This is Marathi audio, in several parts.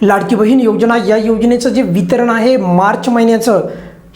लाडकी बहीण योजना या योजनेचं जे वितरण आहे मार्च महिन्याचं,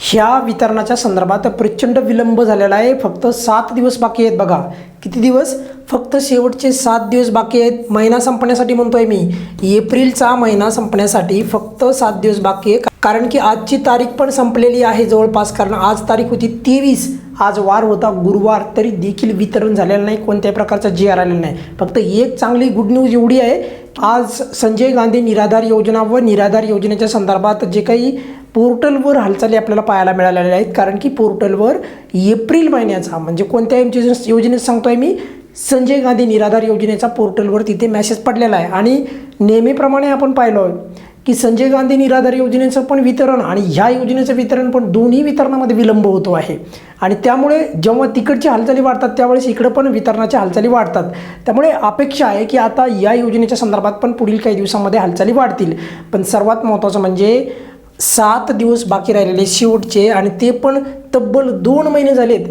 ह्या वितरणाच्या संदर्भात प्रचंड विलंब झालेला आहे। फक्त 7 दिवस बाकी आहेत बघा। किती दिवस? फक्त शेवटचे 7 दिवस बाकी आहेत। महिना संपण्यासाठी म्हणतोय मी, एप्रिलचा महिना संपण्यासाठी फक्त 7 दिवस बाकी आहे। कारण की आजची तारीख पण संपलेली आहे जवळपास, कारण आज तारीख होती 23, आज वार होता गुरुवार, तरी देखील वितरण झालेलं नाही, कोणत्याही प्रकारचा GR आलेला नाही। फक्त एक चांगली गुड न्यूज एवढी आहे, आज संजय गांधी निराधार योजना व निराधार योजनेच्या संदर्भात जे काही पोर्टलवर हालचाली आपल्याला पाहायला मिळालेल्या आहेत, कारण की पोर्टलवर एप्रिल महिन्याचा म्हणजे कोणत्या योजनेत सांगतोय मी, संजय गांधी निराधार योजनेचा पोर्टलवर तिथे मेसेज पडलेला आहे। आणि नेहमीप्रमाणे आपण पाहिलं की संजय गांधी निराधार योजनेचं पण वितरण आणि ह्या योजनेचं वितरण पण दोन्ही वितरणामध्ये विलंब होतो आहे। आणि त्यामुळे जेव्हा तिकडच्या हालचाली वाढतात त्यावेळेस इकडं पण वितरणाच्या हालचाली वाढतात। त्यामुळे अपेक्षा आहे की आता या योजनेच्या संदर्भात पण पुढील काही दिवसांमध्ये हालचाली वाढतील। पण सर्वात महत्त्वाचं म्हणजे 7 दिवस बाकी राहिलेले शेवटचे, आणि ते पण तब्बल 2 महिने झालेत।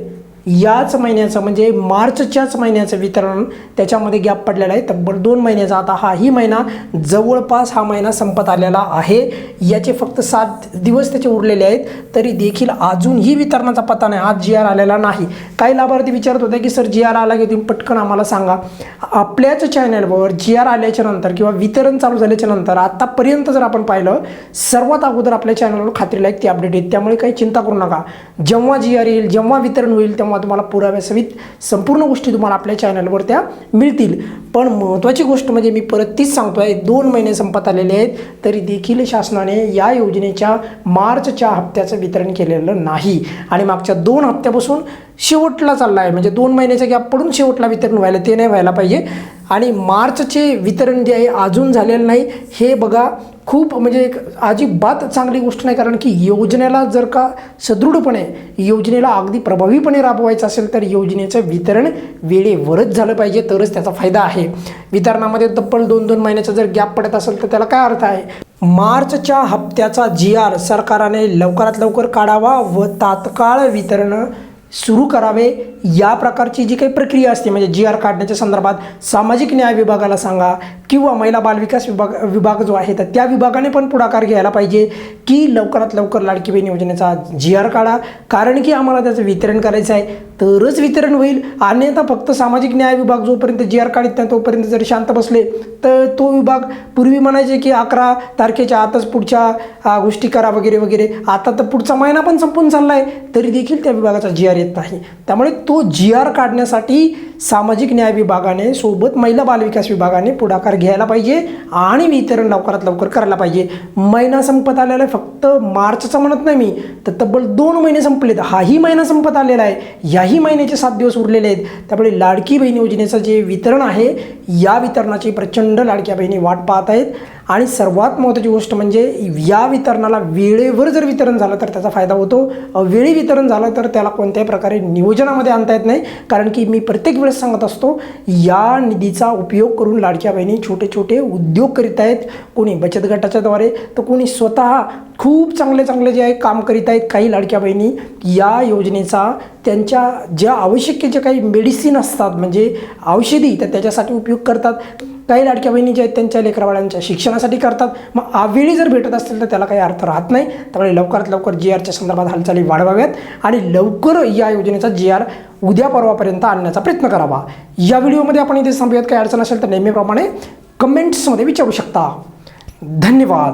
याच महिन्याचं म्हणजे मार्चच्याच महिन्याचं वितरण त्याच्यामध्ये गॅप पडलेला आहे तब्बल 2 महिन्याचा। आता हाही महिना जवळपास हा महिना संपत आलेला आहे, याचे फक्त 7 दिवस त्याचे उरलेले आहेत, तरी देखील अजूनही वितरणाचा पत्ता नाही, आज GR आलेला नाही। काही लाभार्थी विचारत होते की सर GR आला की तुम्ही पटकन आम्हाला सांगा। आपल्याच चॅनलवर GR आल्याच्या नंतर किंवा वितरण चालू झाल्याच्या नंतर आतापर्यंत जर आपण पाहिलं, सर्वात अगोदर आपल्या चॅनलवर खात्रीलायक ती अपडेट येते। त्यामुळे काही चिंता करू नका, जेव्हा GR येईल, जेव्हा वितरण होईल, तेव्हा तुम्हाला पुराव्यासहित संपूर्ण गोष्टी तुम्हाला आपल्या चॅनलवर त्या मिळतील। पण महत्त्वाची गोष्ट म्हणजे मी परत तीच सांगतोय, 2 महिने संपत आलेले आहेत, तरी देखील शासनाने या योजनेच्या मार्चच्या हप्त्याचं वितरण केलेलं नाही। आणि मागच्या 2 हप्त्यापासून शेवटला चालला आहे, म्हणजे 2 महिन्याचा गॅप पडून शेवटला वितरण व्हायला, ते नाही व्हायला पाहिजे। आणि मार्चचे वितरण जे आहे अजून झालेलं नाही, हे बघा खूप म्हणजे एक अजिबात चांगली गोष्ट नाही। कारण की योजनेला जर का सदृढपणे, योजनेला अगदी प्रभावीपणे राबवायचं असेल तर योजनेचं वितरण वेळेवरच झालं पाहिजे, तरच त्याचा फायदा आहे। वितरणामध्ये तब्बल 2-2 महिन्याचा जर गॅप पडत असेल तर त्याला काय अर्थ आहे? मार्चच्या हप्त्याचा GR सरकारने लवकरात लवकर काढावा व तात्काळ वितरण सुरू करावे। या प्रकारची जी काही प्रक्रिया असते म्हणजे GR काढण्याच्या संदर्भात सामाजिक न्याय विभागाला सांगा किंवा महिला बालविकास विभाग जो आहे तर त्या विभागाने पण पुढाकार घ्यायला पाहिजे की लवकरात लवकर लाडकी बहीण योजनेचा GR काढा, कारण की आम्हाला त्याचं वितरण करायचं आहे, तरच वितरण होईल। अन्यथा फक्त सामाजिक न्याय विभाग जोपर्यंत GR काढत नाही तोपर्यंत जर शांत बसले तर तो विभाग पूर्वी म्हणायचे की 11 तारखेच्या आतच पुढच्या गोष्टी करा वगैरे वगैरे, आता तर पुढचा महिना पण संपून चालला आहे तरी देखील त्या विभागाचा GR येत नाही। त्यामुळे तो GR काढण्यासाठी सामाजिक न्याय विभागाने सोबत महिला बालविकास विभागाने पुढाकार घ्यायला पाहिजे आणि वितरण लवकरात लवकर करायला पाहिजे। महिना संपत आलेला आहे, फक्त मार्चचा म्हणत नाही मी, तर तब्बल 2 महिने संपलेत, हाही महिना संपत आलेला आहे, याही महिन्याचे 7 दिवस उरलेले आहेत। त्यामुळे लाडकी बहीण योजनेचं जे वितरण आहे, या वितरणाची प्रचंड लाडक्या बहिणी वाट पाहत आहेत। आणि सर्वात महत्त्वाची गोष्ट म्हणजे या वितरणाला वेळेवर जर वितरण झालं तर त्याचा फायदा होतो, अवेळी वितरण झालं तर त्याला कोणत्याही प्रकारे नियोजनामध्ये आणता येत नाही। कारण की मी प्रत्येक वेळेस सांगत असतो, या निधीचा उपयोग करून लाडक्या बहिणी छोटे छोटे उद्योग करीत आहेत, कोणी बचत गटाच्याद्वारे तर कोणी स्वतः खूप चांगले चांगले जे आहे काम करीत आहेत। काही लाडक्या बहिणी या योजनेचा त्यांच्या ज्या आवश्यक जे काही मेडिसिन असतात म्हणजे औषधी, तर त्याच्यासाठी उपयोग करतात। काही लाडक्या बहिणी जे आहेत त्यांच्या लेकराबाळांच्या शिक्षणासाठी करतात। मग अवेळी जर भेटत असतील तर त्याला काही अर्थ राहत नाही। त्यामुळे लवकरात लवकर GRच्या संदर्भात हालचाली वाढवाव्यात आणि लवकर या योजनेचा GR उद्या परवापर्यंत आणण्याचा प्रयत्न करावा। या व्हिडिओमध्ये आपण इथे थांबूयात। काही अडचण असेल तर नेहमीप्रमाणे कमेंट्समध्ये विचारू शकता। धन्यवाद।